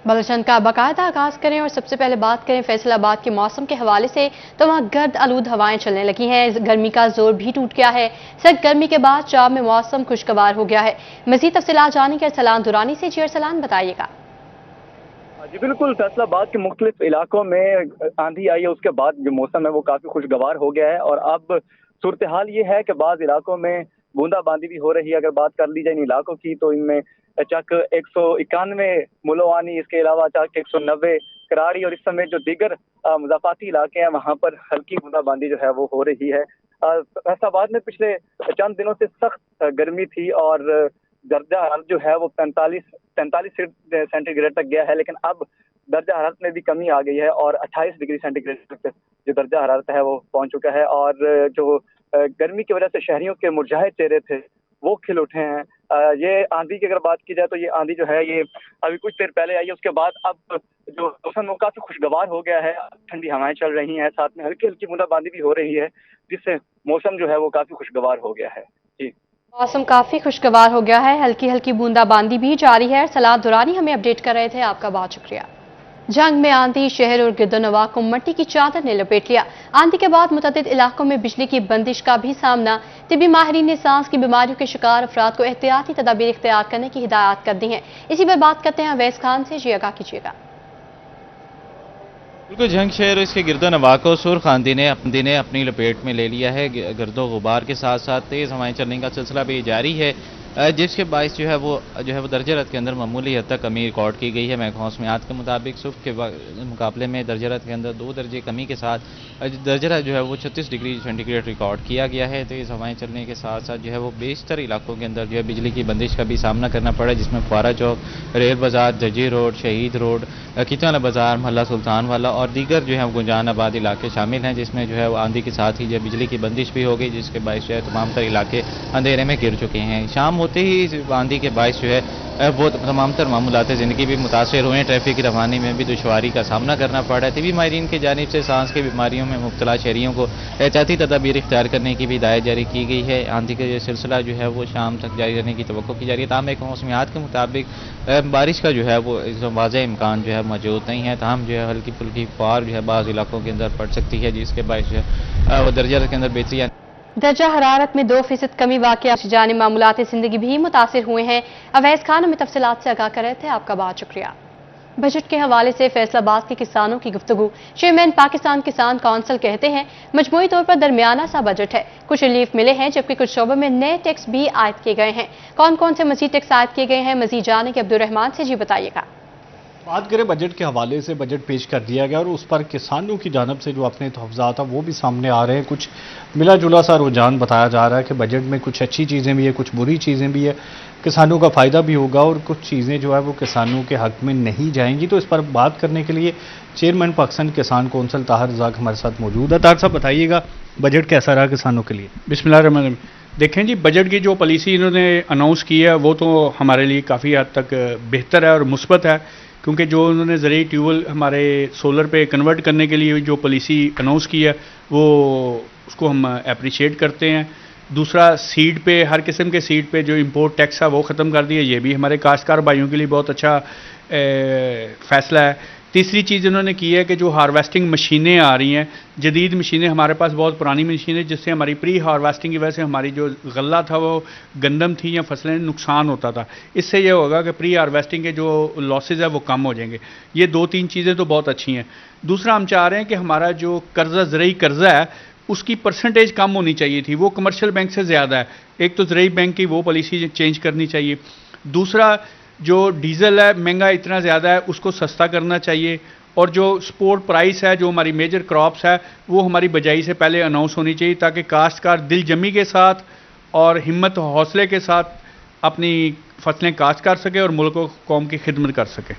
बलूचिस्तान का बाकायदा आगाज करें और सबसे पहले बात करें फैसलाबाद के मौसम के हवाले से, तो वहाँ गर्द आलूद हवाएं चलने लगी हैं। गर्मी का जोर भी टूट गया है। सख्त गर्मी के बाद शाम में मौसम खुशगवार हो गया है। मजीद तफसीलात जाने के अरसलान दुरानी से। जी अरसलान, बताइएगा। जी बिल्कुल, फैसलाबाद के मुख्तलिफ इलाकों में आंधी आई है, उसके बाद जो मौसम है वो काफी खुशगवार हो गया है। और अब सूरत हाल ये है कि बाज़ इलाकों में बूंदाबांदी भी हो रही है। अगर बात कर ली जाए इन इलाकों की, तो इनमें चक 191 मुलोवानी, इसके अलावा चक 190 कराड़ी और इस समय जो दीगर मुज़ाफ़ाती इलाके हैं वहाँ पर हल्की बूंदाबांदी जो है वो हो रही है। फैसलाबाद में पिछले चंद दिनों से सख्त गर्मी थी और दर्जा हरारत जो है वो 45 सेंटीग्रेड तक गया है, लेकिन अब दर्जा हरारत में भी कमी आ गई है और 28 डिग्री सेंटीग्रेड तक जो दर्जा हरारत है वो पहुंच चुका है। और जो गर्मी की वजह से शहरियों के मुरझाए चेहरे थे वो खिल उठे हैं। ये आंधी की अगर बात की जाए तो ये आंधी जो है ये अभी कुछ देर पहले आई है, उसके बाद अब जो मौसम वो काफी खुशगवार हो गया है। ठंडी हवाएं चल रही हैं, साथ में हल्की हल्की बूंदाबांदी भी हो रही है, जिससे मौसम जो है वो काफी खुशगवार हो गया है। जी, मौसम काफी खुशगवार हो गया है, हल्की हल्की बूंदाबांदी भी जारी है। अरसलान दुरानी हमें अपडेट कर रहे थे, आपका बहुत शुक्रिया। जंग में आंधी शहर और गिरदोनवा को मट्टी की चादर ने लपेट लिया। आंधी के बाद मुतअद्दिद इलाकों में बिजली की बंदिश का भी सामना। तिबी माहिरीन ने सांस की बीमारियों के शिकार अफराद को एहतियाती तदाबीर इख्तियार करने की हिदायत कर दी हैं। इसी पर बात करते हैं अवैस खान से। जी आगाह कीजिएगा। बिल्कुल, जंग शहर इसके गिरदोनवा को सुर्ख आंधी ने अपनी लपेट में ले लिया है। गर्दो गुबार के साथ साथ तेज़ हवाएं चलने का सिलसिला भी जारी है, जिसके बायस जो है वो दर्जरत के अंदर मामूली हद तक कमी रिकॉर्ड की गई है। महकमा मौसमियात के मुताबिक सुबह के मुकाबले में दर्जरत के अंदर 2 दर्जे कमी के साथ दर्जरत जो है वो 36 डिग्री सेंटीग्रेड रिकॉर्ड किया गया है। तेज़ हवाएं चलने के साथ साथ जो है वो बेशतर इलाकों के अंदर जो है बिजली की बंदिश का भी सामना करना पड़ा, जिसमें फुआरा चौक, रेल बाजार, जजी रोड, शहीद रोड, किचन बाजार, महल्ला सुल्तान वाला और दीगर जो है गुंजान आबाद इलाके शामिल हैं, जिसमें जो है वो आंधी के साथ ही जो बिजली की बंदिश भी हो गई, जिसके बायस जो है तमाम तर इलाके अंधेरे में गिर चुके हैं। शाम होते ही आंधी के बायस जो है वो तमाम तर मामूलात ज़िंदगी भी मुतासर हुए हैं। ट्रैफिक की रवानी में भी दुश्वारी का सामना करना पड़ा है। तिबी माहिरीन की जानिब से सांस की बीमारियों में मुब्तला शहरियों को एहतियाती तदाबीर इख्तियार करने की भी हिदायत जारी की गई है। आंधी का ये सिलसिला जो है वो शाम तक जारी रहने की तवक्को की जा रही है। ताहम महकमा मौसमियात के मुताबिक बारिश का जो है वो वाज़ेह इम्कान जो है मौजूद नहीं है। ताहम जो है हल्की फुल्की फुआर जो है बाज़ इलाकों के अंदर पड़ सकती है, जिसके बायस जो है वो दर्जा के अंदर बेहतरी। दर्जा हरारत में 2% कमी वाक़या जाने मामूलात ज़िंदगी भी मुतासिर हुए हैं। अवैस खान हमें तफसीलात से आगाह कर रहे थे, आपका बहुत शुक्रिया। बजट के हवाले से फैसलाबाद के किसानों की गुफ्तगू। चेयरमैन पाकिस्तान किसान काउंसिल कहते हैं मजमूई तौर पर दरमियाना सा बजट है। कुछ रिलीफ मिले हैं, जबकि कुछ शोबों में नए टैक्स भी आयद किए गए हैं। कौन कौन से मजीद टैक्स आयद किए गए हैं, मजीद जाने के अब्दुर्रहमान से। जी बताइएगा। बात करें बजट के हवाले से, बजट पेश कर दिया गया और उस पर किसानों की जानब से जो अपने तहफ़्ज़ात वो भी सामने आ रहे हैं। कुछ मिला जुला सा रुझान बताया जा रहा है कि बजट में कुछ अच्छी चीज़ें भी है, कुछ बुरी चीज़ें भी है, किसानों का फ़ायदा भी होगा और कुछ चीज़ें जो है वो किसानों के हक़ में नहीं जाएंगी। तो इस पर बात करने के लिए चेयरमैन पाकिस्तान किसान कौंसिल ताहिर रज़ाक हमारे साथ मौजूद है। ताहिर साहब, बताइएगा बजट कैसा रहा किसानों के लिए? बिस्मिल्लाहिर्रहमानिर्रहीम। देखें जी, बजट की जो पॉलिसी इन्होंने अनाउंस की है वो तो हमारे लिए काफ़ी हद तक बेहतर है और मुस्बत है, क्योंकि जो उन्होंने ज़रिए ट्यूबवेल हमारे सोलर पे कन्वर्ट करने के लिए जो पॉलिसी अनाउंस की है वो उसको हम अप्रिशिएट करते हैं। दूसरा, सीड पे, हर किस्म के सीड पे जो इंपोर्ट टैक्स है वो ख़त्म कर दिया, ये भी हमारे काश्तकार भाइयों के लिए बहुत अच्छा फ़ैसला है। तीसरी चीज़ इन्होंने की है कि जो हार्वेस्टिंग मशीनें आ रही हैं, जदीद मशीनें, हमारे पास बहुत पुरानी मशीनें जिससे हमारी प्री हार्वेस्टिंग की वजह से हमारी जो गल्ला था वो गंदम थी या फसलें नुकसान होता था। इससे ये होगा कि प्री हार्वेस्टिंग के जो लॉसेज है वो कम हो जाएंगे। ये 2-3 चीज़ें तो बहुत अच्छी हैं। दूसरा, हम चाह रहे हैं कि हमारा जो कर्जा, ज़रई कर्जा है, उसकी परसेंटेज कम होनी चाहिए थी, वो कमर्शियल बैंक से ज़्यादा है। एक तो ज़रई बैंक की वो पॉलिसी चेंज करनी चाहिए। दूसरा, जो डीजल है महंगा इतना ज़्यादा है उसको सस्ता करना चाहिए। और जो स्पोर्ट प्राइस है, जो हमारी मेजर क्रॉप्स है, वो हमारी बजाई से पहले अनाउंस होनी चाहिए, ताकि काश्तकार दिल जमी के साथ और हिम्मत हौसले के साथ अपनी फसलें काश्त कर सके और मुल्क को, कौम की खिदमत कर सके।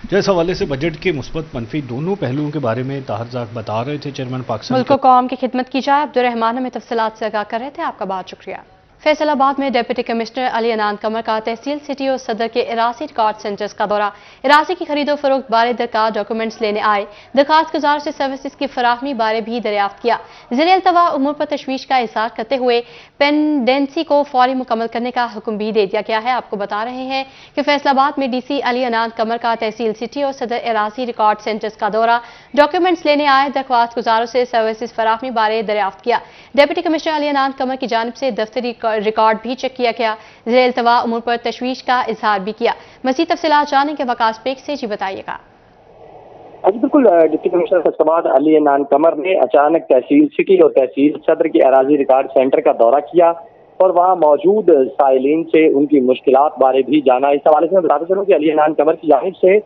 जिस हवाले से बजट के मुस्बत मनफी दोनों पहलुओं के बारे में ताहिर रज़ाक बता रहे थे चेयरमैन पाकिस्तान, मुल्क को, कौम की खिदमत की जाए। अब्दुर्रहमान हमें तफसीलात से आगाह कर रहे थे, आपका बहुत शुक्रिया। फैसलाबाद में डिप्टी कमिश्नर अली अनान कमर का तहसील सिटी और सदर के इरासी रिकॉर्ड सेंटर्स का दौरा। इरासी की खरीदो फरोख्त बारे दरकार डॉक्यूमेंट्स लेने आए। दरखास्त गुजार से सर्विसेज की फराहमी बारे भी दरियाफ्त किया। ज़िले अल्तवा उमूर पर तशवीश का इज़हार करते हुए पेंडेंसी को फौरी मुकम्मल करने का हुक्म भी दे दिया गया है। आपको बता रहे हैं कि फैसलाबाद में डीसी अली अनान कमर का तहसील सिटी और सदर इरासी रिकॉर्ड सेंटर्स का दौरा। डॉक्यूमेंट्स लेने आए। दरख्वास्त गुजारों से सर्विसेज फराहमी बारे दरियाफ्त किया। डिप्टी कमिश्नर अली अनान कमर की जानिब से दफ्तरी रिकॉर्ड भी चेक किया गया। ज़िले अल्तवा उमूर पर तशवीश का इजहार भी किया। मज़ीद तफसीलात जानने के वकास पेक से जी बताइएगा। जी बिल्कुल, डिप्टी कमिश्नर फैसलाबाद अली अनान कमर ने अचानक तहसील सिटी और तहसील सदर के अराजी रिकॉर्ड सेंटर का दौरा किया और वहाँ मौजूद साइलिन से उनकी मुश्किलात बारे भी जाना। इस हवाले से मैं बताता चलूँ कि अली अनान कमर की जानिब से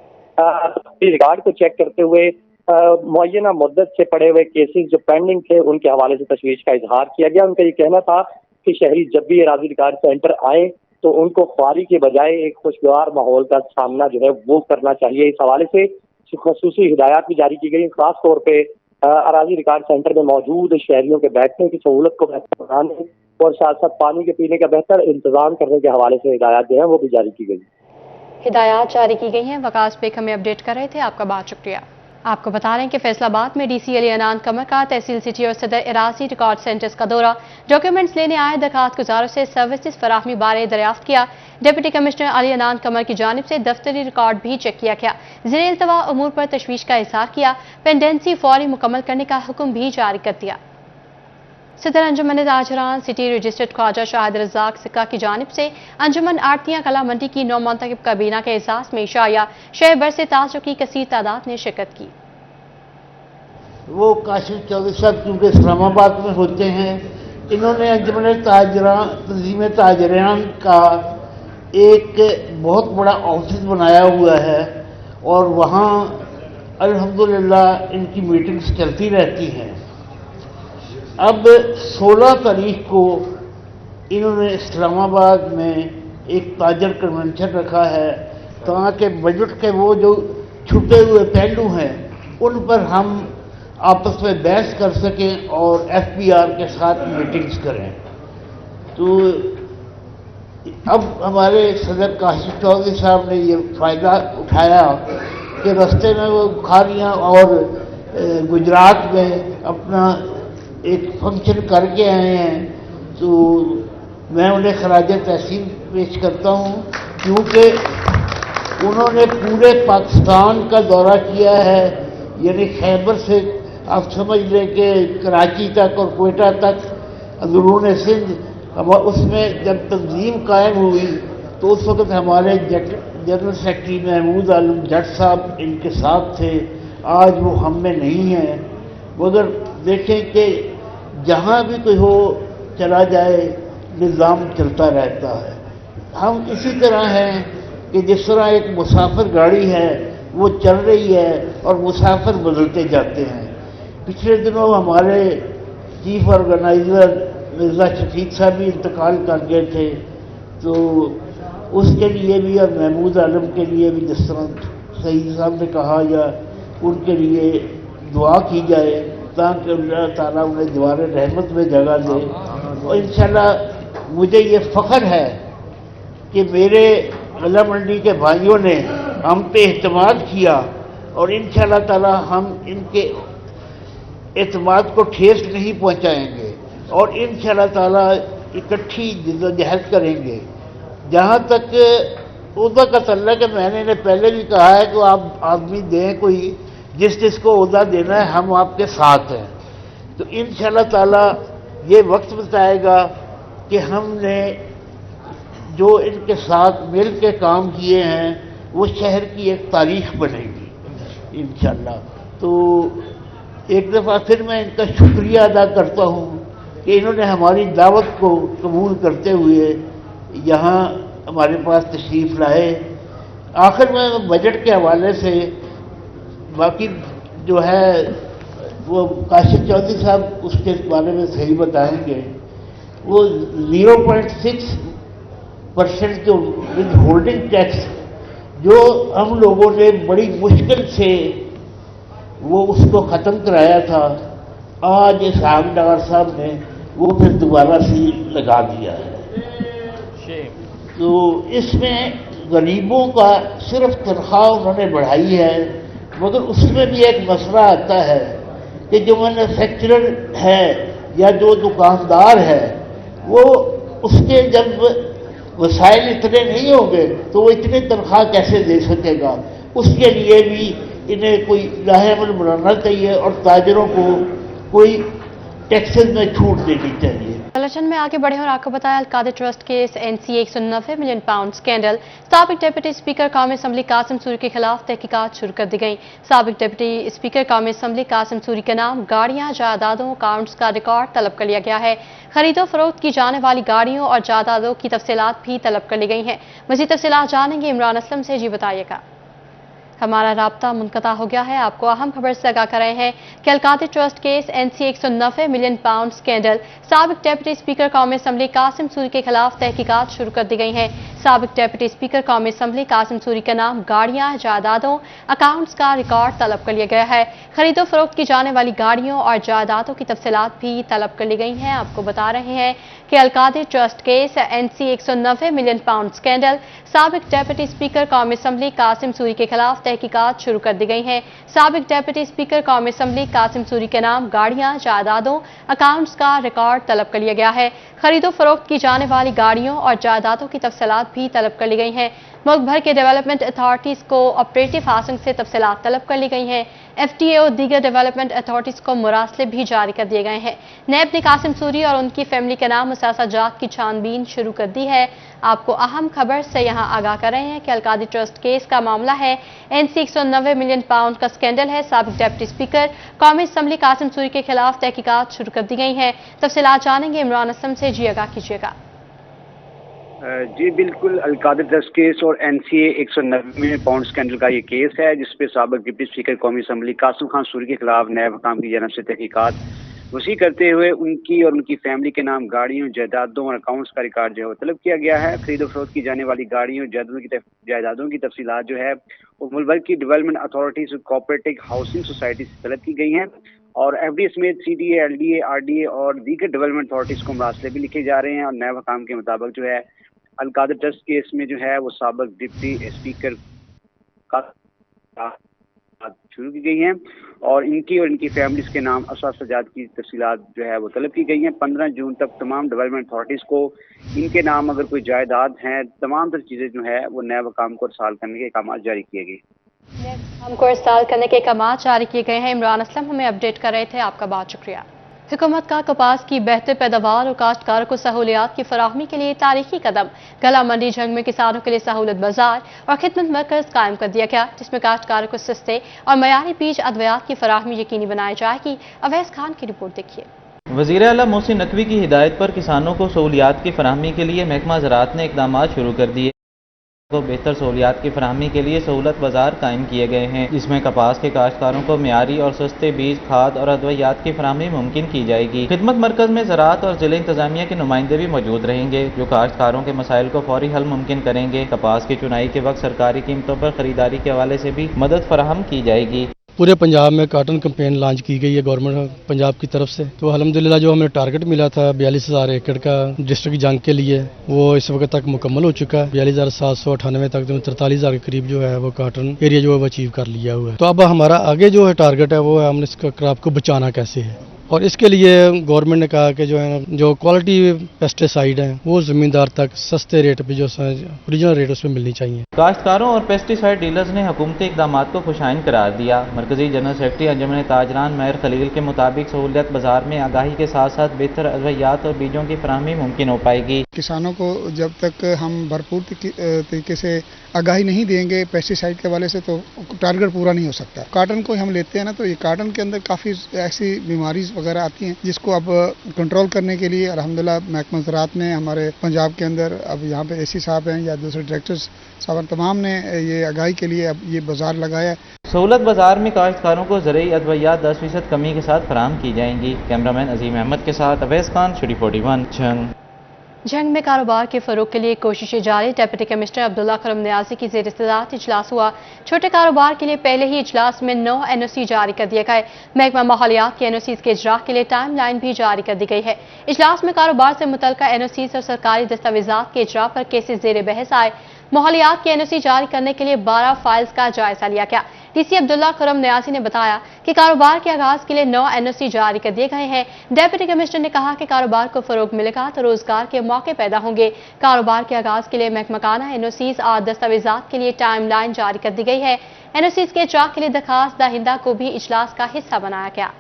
रिकॉर्ड को चेक करते हुए मुअय्यना मुद्दत से पड़े हुए केसेस जो पेंडिंग थे उनके हवाले से तशवीश का इजहार किया गया। उनका ये कहना था कि शहरी जब भी अराजी रिकॉर्ड सेंटर आए तो उनको ख्वारी के बजाय एक खुशगवार माहौल का सामना जो है वो करना चाहिए। इस हवाले से खसूसी हिदायत भी जारी की गई। खास तौर पे अराजी रिकॉर्ड सेंटर में मौजूद शहरियों के बैठने की सहूलत को बेहतर बनाने और साथ साथ पानी के पीने का बेहतर इंतजाम करने के हवाले से हिदायत जो है वो भी जारी की गई। हिदायत जारी की गई हैं। वकास पेक हमें अपडेट कर रहे थे, आपका बहुत शुक्रिया। आपको बता रहे हैं कि फैसलाबाद में डीसी अली अनान कमर का तहसील सिटी और सदर इरासी रिकॉर्ड सेंटर्स का दौरा। डॉक्यूमेंट्स लेने आए। दरखास्त गुजारों से सर्विसेज फराहमी बारे दरियाफ्त किया। डिप्टी कमिश्नर अली अनान कमर की जानिब से दफ्तरी रिकॉर्ड भी चेक किया गया। ज़िले अल्तवा उमूर पर तशवीश का इज़हार किया। पेंडेंसी फौरी मुकम्मल करने का हुक्म भी जारी कर दिया। सदर अंजुमन ताजरान सिटी रजिस्टर्ड ख्वाजा शाहिद रज़ाक सिक्का की जानिब से अंजुमन आड़तियां कला मंडी की 9 मुंतखब काबीना के एहसास में इशाया शहर भर से ताजों की कसीर तादाद ने शिरकत की। वो काशिफ चौधरी साहब क्योंकि इस्लामाबाद में होते हैं, इन्होंने अंजुमन ताजरान तंजीम ताजरान का एक बहुत बड़ा ऑफिस बनाया हुआ है और वहाँ अल्हम्दुलिल्लाह इनकी मीटिंग्स चलती रहती हैं। अब 16 तारीख को इन्होंने इस्लामाबाद में एक ताजर कन्वेंशन रखा है ताकि बजट के वो जो छुटे हुए पहलू हैं उन पर हम आपस में बहस कर सकें और एफबीआर के साथ मीटिंग्स करें। तो अब हमारे सदर काशिफ चौधरी साहब ने ये फ़ायदा उठाया कि रास्ते में वो बुखारियाँ और गुजरात में अपना एक फंक्शन करके आए हैं, तो मैं उन्हें खराज तहसीन पेश करता हूँ क्योंकि उन्होंने पूरे पाकिस्तान का दौरा किया है। यानी खैबर से आप समझ लें कि कराची तक और कोयटा तक अंदरून सिंध, उसमें जब तंजीम कायम हुई तो उस वक्त हमारे जनरल सेक्रेटरी महमूद आलम जट साहब इनके साथ थे। आज वो हम में नहीं है, मगर देखें कि जहाँ भी कोई हो चला जाए निज़ाम चलता रहता है। हम इसी तरह हैं कि जिस तरह एक मुसाफिर गाड़ी है वो चल रही है और मुसाफिर बदलते जाते हैं। पिछले दिनों हमारे चीफ ऑर्गेनाइज़र मिर्ज़ा शफीक साहब भी इंतकाल कर गए थे, तो उसके लिए भी और महमूद आलम के लिए भी जिस तरह सईद साहब ने कहा या उनके लिए दुआ की जाए ताकि अल्लाह ताला उन्हें दीवार रहमत में जगह दे। और इंशाल्लाह मुझे ये फ़ख्र है कि मेरे गला मंडी के भाइयों ने हम पे एतमाद किया और इंशाल्लाह ताला हम इनके एतमाद को ठेस नहीं पहुंचाएंगे और इंशाल्लाह ताला इकट्ठी जद्दोजहद करेंगे। जहाँ तक उहदा का तल्लुक है, मैंने इन्हें पहले भी कहा है कि आप आदमी दें कोई जिसको उहदा देना है, हम आपके साथ हैं। तो इंशाल्लाह ताला ये वक्त बताएगा कि हमने जो इनके साथ मिल के काम किए हैं वो शहर की एक तारीख बनेगी इंशाल्लाह। तो एक दफ़ा फिर मैं इनका शुक्रिया अदा करता हूँ कि इन्होंने हमारी दावत को कबूल करते हुए यहाँ हमारे पास तशरीफ़ लाए। आखिर में बजट के हवाले से बाकी जो है वो काशिफ चौधरी साहब उसके बारे में सही बताएंगे। वो 0.6% जो विद होल्डिंग टैक्स जो हम लोगों ने बड़ी मुश्किल से वो उसको ख़त्म कराया था, आज इसहाक डार साहब ने वो फिर दोबारा से लगा दिया है। تو اس میں غریبوں کا صرف تنخواہ انہوں نے بڑھائی ہے، مگر اس میں بھی ایک مسئلہ آتا ہے کہ جو مینوفیکچرر ہے یا جو دکاندار ہے وہ اس کے جب وسائل اتنے نہیں ہوں گے تو وہ اتنی تنخواہ کیسے دے سکے گا. اس کے لیے بھی انہیں کوئی راہ عمل بنانا چاہیے اور تاجروں کو کوئی ٹیکسز میں چھوٹ دینی چاہیے. بلٹن میں آگے بڑھے اور آپ کو بتایا Al-Qadir trust case NCA 190 million pound scandal. سابق ڈپٹی اسپیکر قومی اسمبلی قاسم سوری کے خلاف تحقیقات شروع کر دی گئی. سابق ڈپٹی اسپیکر قومی اسمبلی قاسم سوری کے نام گاڑیاں، جائیدادوں، اکاؤنٹس کا ریکارڈ طلب کر لیا گیا ہے. خرید و فروخت کی جانے والی گاڑیوں اور جائیدادوں کی تفصیلات بھی طلب کر لی گئی ہیں. مزید تفصیلات جانیں گے عمران اسلم سے. جی بتائیے گا. ہمارا رابطہ منقطع ہو گیا ہے. آپ کو اہم خبر سے آگاہ کر رہے ہیں کہ Al-Qadir trust case NCA 190 million pound scandal. سابق ڈپٹی اسپیکر قومی اسمبلی قاسم سوری کے خلاف تحقیقات شروع کر دی گئی ہیں. سابق ڈپٹی اسپیکر قومی اسمبلی قاسم سوری کے نام گاڑیاں، جائیدادوں، اکاؤنٹس کا ریکارڈ طلب کر لیا گیا ہے. خرید و فروخت کی جانے والی گاڑیوں اور جائیدادوں کی تفصیلات بھی طلب کر لی گئی ہیں. آپ کو بتا رہے ہیں کہ Al-Qadir trust case NCA 190 million pound scandal. سابق ڈپٹی اسپیکر قومی اسمبلی قاسم سوری کے خلاف تحقیقات شروع کر دی گئی ہیں. سابق ڈپٹی اسپیکر قومی اسمبلی قاسم سوری کے نام گاڑیاں، جائیدادوں، اکاؤنٹس کا ریکارڈ طلب کر لیا گیا ہے. خرید و فروخت کی جانے والی گاڑیوں اور جائیدادوں کی تفصیلات بھی طلب کر لی گئی ہیں. ملک بھر کے ڈیولپمنٹ اتھارٹیز کو آپریٹو ہاؤسنگ سے تفصیلات طلب کر لی گئی ہیں. FTA اور دیگر ڈیولپمنٹ اتھارٹیز کو مراسلے بھی جاری کر دیے گئے ہیں. نیب نے قاسم سوری اور ان کی فیملی کے نام مسلسل جات کی چھان بین شروع کر دی ہے. آپ کو اہم خبر سے یہاں آگاہ کر رہے ہیں کہ القادر ٹرسٹ کیس کا معاملہ ہے. NCA 190 ملین پاؤنڈ کا اسکینڈل ہے. سابق ڈپٹی اسپیکر قومی اسمبلی قاسم سوری کے خلاف تحقیقات شروع کر دی گئی ہیں. تفصیلات جانیں گے عمران اسلم سے. جی آگاہ کیجیے گا. جی بالکل، القادر ٹرسٹ کیس اور NCA 190 ملین پاؤنڈ اسکینڈل کا یہ کیس ہے جس پہ سابق ڈپٹی اسپیکر قومی اسمبلی قاسم خان سوری کے خلاف نیب حکام کی جانب سے تحقیقات وسیع کرتے ہوئے ان کی اور ان کی فیملی کے نام گاڑیوں، جائیدادوں اور اکاؤنٹس کا ریکارڈ جو ہے وہ طلب کیا گیا ہے. خرید و فروخت کی جانے والی گاڑیوں، جائیدادوں کی تفصیلات جو ہے وہ ملک بھر کی development authorities, cooperative housing society سے طلب کی گئی ہیں اور FDA سمیت CDA، LDA، RDA اور دیگر ڈیولپمنٹ اتھارٹیز کو مراسلے بھی لکھے جا رہے ہیں. اور نیب حکام کے مطابق جو ہے القادر ٹرسٹ کیس میں جو ہے وہ سابق ڈپٹی اسپیکر کا شروع کی گئی ہیں اور ان کی فیملیز کے نام اساسجات کی تفصیلات جو ہے وہ طلب کی گئی ہیں. 15 جون تک تمام ڈیولپمنٹ اتھارٹیز کو ان کے نام اگر کوئی جائیداد ہیں تمام تر چیزیں جو ہے وہ نیب حکام کو ارسال کرنے کے احکامات جاری کیے گئے. ہم کو ارسال کرنے کے احکامات جاری کیے گئے ہیں. عمران اسلم ہمیں اپڈیٹ کر رہے تھے. آپ کا بہت شکریہ. حکومت کا کپاس کی بہتر پیداوار اور کاشتکاروں کو سہولیات کی فراہمی کے لیے تاریخی قدم. گلا منڈی جنگ میں کسانوں کے لیے سہولت بازار اور خدمت مرکز قائم کر دیا گیا جس میں کاشتکاروں کو سستے اور معیاری بیج ادویات کی فراہمی یقینی بنائی جائے گی. اویس خان کی رپورٹ دیکھیے. وزیر اعلیٰ محسن نقوی کی ہدایت پر کسانوں کو سہولیات کی فراہمی کے لیے محکمہ زراعت نے اقدامات شروع کر دیے. کو بہتر سہولیات کی فراہمی کے لیے سہولت بازار قائم کیے گئے ہیں جس میں کپاس کے کاشتکاروں کو معیاری اور سستے بیج، کھاد اور ادویات کی فراہمی ممکن کی جائے گی. خدمت مرکز میں زراعت اور ضلع انتظامیہ کے نمائندے بھی موجود رہیں گے جو کاشتکاروں کے مسائل کو فوری حل ممکن کریں گے. کپاس کی چنائی کے وقت سرکاری قیمتوں پر خریداری کے حوالے سے بھی مدد فراہم کی جائے گی. پورے پنجاب میں کاٹن کمپین لانچ کی گئی ہے گورنمنٹ پنجاب کی طرف سے. تو الحمدللہ جو ہمیں ٹارگٹ ملا تھا 42,000 ایکڑ کا ڈسٹرکٹ جنگ کے لیے وہ اس وقت تک مکمل ہو چکا ہے. 42,798 تک 43,000 کے قریب جو ہے وہ کاٹن ایریا جو ہے وہ اچیو کر لیا ہوا ہے. تو اب ہمارا آگے جو ہے ٹارگٹ ہے وہ ہے ہم نے اس کا کراپ کو بچانا کیسے ہے اور اس کے لیے گورنمنٹ نے کہا کہ جو ہے جو کوالٹی پیسٹیسائیڈ ہیں وہ زمیندار تک سستے ریٹ پہ جو اوریجنل ریٹ اس پہ ملنی چاہیے. کاشتکاروں اور پیسٹیسائیڈ ڈیلرز نے حکومتی اقدامات کو خوشائن قرار دیا. مرکزی جنرل سیکرٹری انجمن تاجران مہر خلیل کے مطابق سہولیت بازار میں آگاہی کے ساتھ ساتھ بہتر ادویات اور بیجوں کی فراہمی ممکن ہو پائے گی. کسانوں کو جب تک ہم بھرپور طریقے سے آگاہی نہیں دیں گے پیسٹیسائیڈ کے حوالے سے تو ٹارگٹ پورا نہیں ہو سکتا. کاٹن کو ہم لیتے ہیں نا تو یہ کاٹن کے اندر کافی ایسی بیماری وغیرہ آتی ہیں جس کو اب کنٹرول کرنے کے لیے الحمدللہ محکمہ زراعت نے ہمارے پنجاب کے اندر اب یہاں پہ AC صاحب ہیں یا دوسرے ڈائریکٹرز صاحب تمام نے یہ آگاہی کے لیے اب یہ بازار لگایا ہے. سہولت بازار میں کاشتکاروں کو زرعی ادویات 10% کمی کے ساتھ فراہم کی جائیں گی. کیمرامین عظیم احمد کے ساتھ اویس خان، شری 41 جنگ. जंग में कारोबार के फरोग के लिए कोशिशें जारी। डिप्टी कमिश्नर अब्दुल्ला करम नियाजी की ज़ेर सदारत इजलास हुआ। छोटे कारोबार के लिए पहले ही इजलास में 9 NOC जारी कर दिए गए। महकमा माहौलियात के NOCs के इजरा के लिए टाइम लाइन भी जारी कर दी गई है। इजलास में कारोबार से मुतल्लिका NOCs और सरकारी दस्तावेजात के इजरा पर केसेस ज़ेर बहस आए। माहौलियात के NOC जारी करने के लिए 12 फाइल्स का जायजा लिया गया। DC अब्दुल्ला करम नियाजी ने बताया कि कारोबार के आगाज के लिए 9 NOC जारी कर दिए गए हैं। डिप्टी कमिश्नर ने कहा कि कारोबार को फरोग मिलेगा तो रोजगार के मौके पैदा होंगे। कारोबार के आगाज के लिए महकमाना NOCs और दस्तावेजात के लिए टाइम लाइन जारी कर दी गई है। NOCs के इजरा के लिए दरखास्त दहिंदा को भी इजलास का हिस्सा बनाया गया।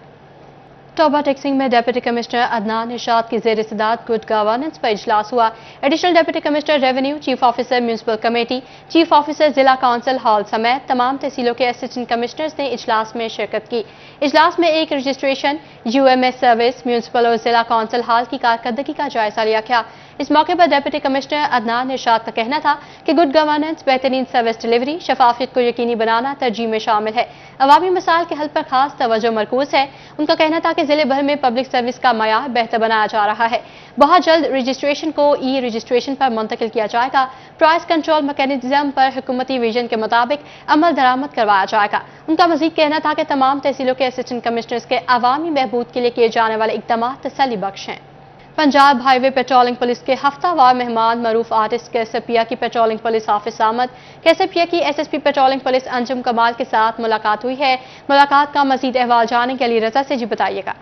टोबा टेक्सिंग में डिप्टी कमिश्नर अदनान इरशाद की ज़ेर सदारत गुड गवर्नेंस पर इजलास हुआ। Additional deputy commissioner revenue, chief officer municipal committee, chief officer जिला काउंसिल हॉल समेत तमाम तहसीलों के असिस्टेंट कमिश्नर्स ने इजलास में शिरकत की। इजलास में एक रजिस्ट्रेशन, UMS सर्विस, म्यूनसिपल और जिला काउंसिल हॉल की कारकर्दगी का जायजा लिया गया। इस मौके पर डिप्टी कमिश्नर अदनान इरशाद का कहना था कि गुड गवर्नेंस बेहतरीन सर्विस डिलीवरी, शफाफियत को यकीनी बनाना तरजीह में शामिल है। अवामी मसाइल के हल पर खास तवज्जो मरकूज है। उनका कहना था कि जिले भर में पब्लिक सर्विस का मयार बेहतर बनाया जा रहा है। बहुत जल्द रजिस्ट्रेशन को E-रजिस्ट्रेशन पर मुंतकिल किया जाएगा। प्राइस कंट्रोल मैकेनिज्म पर हुकूमती विजन के मुताबिक अमल दरामद करवाया जाएगा। उनका मजीद कहना था कि तमाम तहसीलों के असिस्टेंट कमिश्नर्स के अवामी बहबूद के लिए किए जाने वाले इक़दाम तसल्ली बख्श हैं। पंजाब हाईवे पेट्रोलिंग पुलिस के हफ्तावार मेहमान मरूफ आर्टिस्ट कैसरपिया की पेट्रोलिंग पुलिस ऑफिस आमद। कैसरपिया की SSP पेट्रोलिंग पुलिस अंजुम कमाल के साथ मुलाकात हुई है। मुलाकात का मजीद अहवाल जानने के लिए रजा से जी बताइएगा।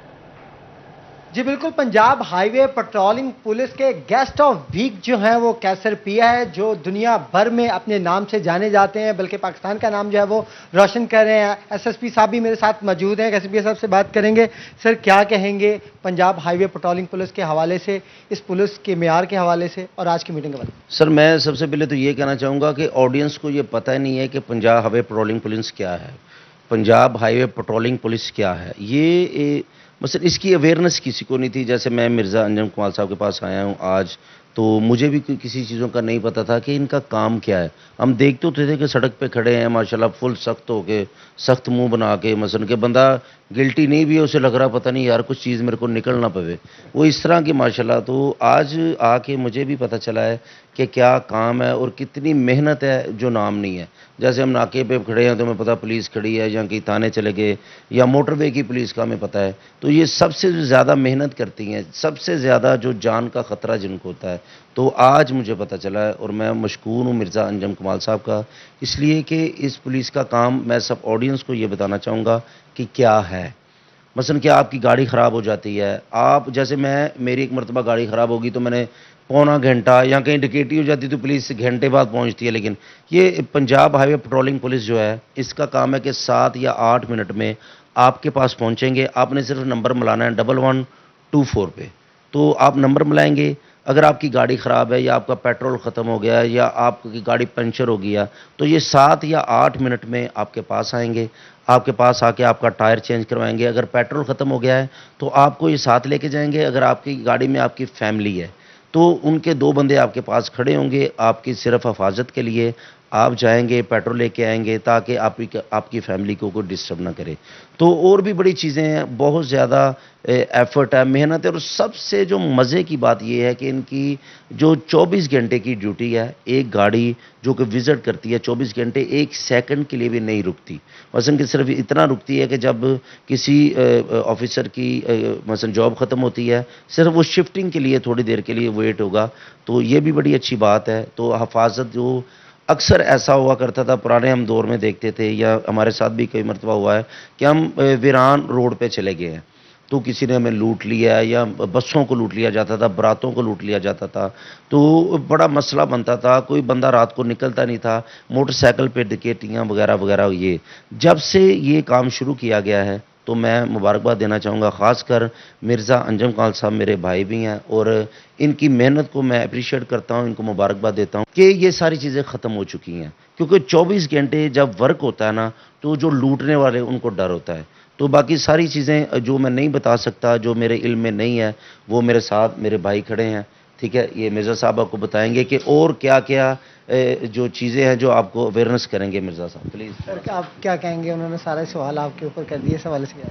जी बिल्कुल, पंजाब हाईवे पेट्रोलिंग पुलिस के गेस्ट ऑफ वीक जो हैं वो कैसरपिया है, जो दुनिया भर में अपने नाम से जाने जाते हैं, बल्कि पाकिस्तान का नाम जो है वो रोशन कर रहे हैं। SSP साहब भी मेरे साथ मौजूद हैं। कैसरपिया साहब से बात करेंगे। सर, क्या कहेंगे पंजाब हाईवे पेट्रोलिंग पुलिस के हवाले से, इस पुलिस के मेयार के हवाले से और आज की मीटिंग के बारे में? सर, मैं सबसे पहले तो ये कहना चाहूँगा कि ऑडियंस को ये पता ही नहीं है कि पंजाब हाईवे पेट्रोलिंग पुलिस क्या है, पंजाब हाईवे पेट्रोलिंग पुलिस क्या है। ये मतलब इसकी अवेयरनेस किसी को नहीं थी। जैसे मैं मिर्ज़ा अंजम कमाल साहब के पास आया हूँ आज, तो मुझे भी किसी चीज़ों का नहीं पता था कि इनका काम क्या है। हम देखते होते थे कि सड़क पे खड़े हैं माशाल्लाह फुल सख्त हो के, सख्त मुंह बना के, मसलन के बंदा गिल्टी नहीं भी है, उसे लग रहा पता नहीं यार कुछ चीज़ मेरे को निकल ना पवे, वो इस तरह की माशाल्लाह। तो आज आके मुझे भी पता चला है कि क्या काम है और कितनी मेहनत है जो नाम नहीं है। जैसे हम नाके पे खड़े हैं तो हमें पता पुलिस खड़ी है, या कहीं थाने चले गए, या मोटरवे की पुलिस का हमें पता है। तो ये सबसे ज़्यादा मेहनत करती हैं, सबसे ज़्यादा जो जान का ख़तरा जिनको होता है। तो आज मुझे पता चला है और मैं मशकूर हूँ मिर्ज़ा अंजम कमाल साहब का, इसलिए कि इस पुलिस का काम मैं सब ऑडियंस को ये बताना चाहूँगा कि क्या है। मसलन कि आपकी गाड़ी ख़राब हो जाती है, आप जैसे मेरी एक मरतबा गाड़ी ख़राब होगी तो मैंने पौना घंटा, या कहीं डकैती हो जाती तो पुलिस घंटे बाद पहुंचती है। लेकिन ये पंजाब हाईवे पेट्रोलिंग पुलिस जो है, इसका काम है कि 7 या 8 मिनट में आपके पास पहुंचेंगे। आपने सिर्फ नंबर मिलाना है 1124 पे। तो आप नंबर मिलाएंगे, अगर आपकी गाड़ी ख़राब है या आपका पेट्रोल ख़त्म हो गया या आपकी गाड़ी पंचर हो गया, तो ये 7 या 8 मिनट में आपके पास आएंगे। आपके पास आके आपका टायर चेंज करवाएंगे। अगर पेट्रोल ख़त्म हो गया है तो आपको ये साथ लेके जाएंगे। अगर आपकी गाड़ी में आपकी फैमिली है तो उनके 2 बंदे आपके पास खड़े होंगे, आपकी सिर्फ हिफाजत के लिए। आप जाएंगे, पेट्रोल लेके आएंगे ताकि आपकी फैमिली को कोई डिस्टर्ब ना करे। तो और भी बड़ी चीज़ें हैं, बहुत ज़्यादा एफर्ट है, मेहनत है। और सबसे जो मज़े की बात यह है कि इनकी जो 24 घंटे की ड्यूटी है, एक गाड़ी जो कि विज़िट करती है 24 घंटे, 1 सेकंड के लिए भी नहीं रुकती। मसलन कि सिर्फ इतना रुकती है कि जब किसी ऑफिसर की मसलन जॉब ख़त्म होती है, सिर्फ वो शिफ्टिंग के लिए थोड़ी देर के लिए वेट होगा। तो ये भी बड़ी अच्छी बात है। तो हिफाजत जो अक्सर ऐसा हुआ करता था, पुराने हम दौर में देखते थे, या हमारे साथ भी कई मरतबा हुआ है कि हम वीरान रोड पे चले गए हैं तो किसी ने हमें लूट लिया, या बसों को लूट लिया जाता था, बरातों को लूट लिया जाता था। तो बड़ा मसला बनता था, कोई बंदा रात को निकलता नहीं था, मोटरसाइकिल पे डकैतियाँ वगैरह वगैरह। ये जब से ये काम शुरू किया गया है तो मैं मुबारकबाद देना चाहूँगा, ख़ासकर मिर्ज़ा अंजम कमाल साहब मेरे भाई भी हैं और इनकी मेहनत को मैं अप्रिशिएट करता हूँ, इनको मुबारकबाद देता हूँ कि ये सारी चीज़ें ख़त्म हो चुकी हैं। क्योंकि 24 घंटे जब वर्क होता है ना, तो जो लूटने वाले उनको डर होता है। तो बाकी सारी चीज़ें जो मैं नहीं बता सकता, जो मेरे इल्म में नहीं है, वो मेरे साथ मेरे भाई खड़े हैं, ठीक है। ये मिर्ज़ा साहब आपको बताएंगे कि और क्या क्या जो चीज़ें हैं जो आपको अवेयरनेस करेंगे। मिर्ज़ा साहब प्लीज़। सर, आप क्या कहेंगे? उन्होंने सारे सवाल आपके ऊपर कर दिए, सवाल से क्या?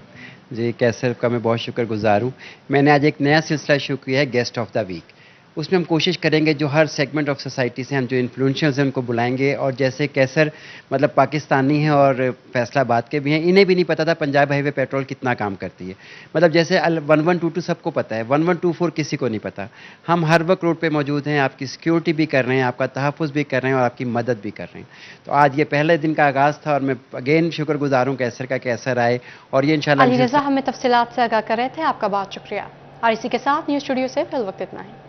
जी, कैसर का मैं बहुत शुक्रगुजार हूँ। मैंने आज एक नया सिलसिला शुरू किया है गेस्ट ऑफ द वीक। اس میں ہم کوشش کریں گے جو ہر سیگمنٹ آف سوسائٹی سے ہم جو انفلوئنشلز ہیں ان کو بلائیں گے. اور جیسے کیسر مطلب پاکستانی ہیں اور فیصل آباد کے بھی ہیں, انہیں بھی نہیں پتا تھا پنجاب ہائی وے پیٹرول کتنا کام کرتی ہے. مطلب جیسے 1122 سب کو پتہ ہے, 1124 کسی کو نہیں پتا. ہم ہر وقت روڈ پہ موجود ہیں, آپ کی سیکیورٹی بھی کر رہے ہیں, آپ کا تحفظ بھی کر رہے ہیں اور آپ کی مدد بھی کر رہے ہیں. تو آج یہ پہلے دن کا آغاز تھا اور میں اگین شکر گزار ہوں کیسر کا, کیسر آئے اور یہ انشاءاللہ علی رضا ہمیں تفصیلات سے آگاہ کر رہے تھے, آپ کا بہت شکریہ. اور اسی کے ساتھ نیوز اسٹوڈیو سے فی الوقت اتنا ہے.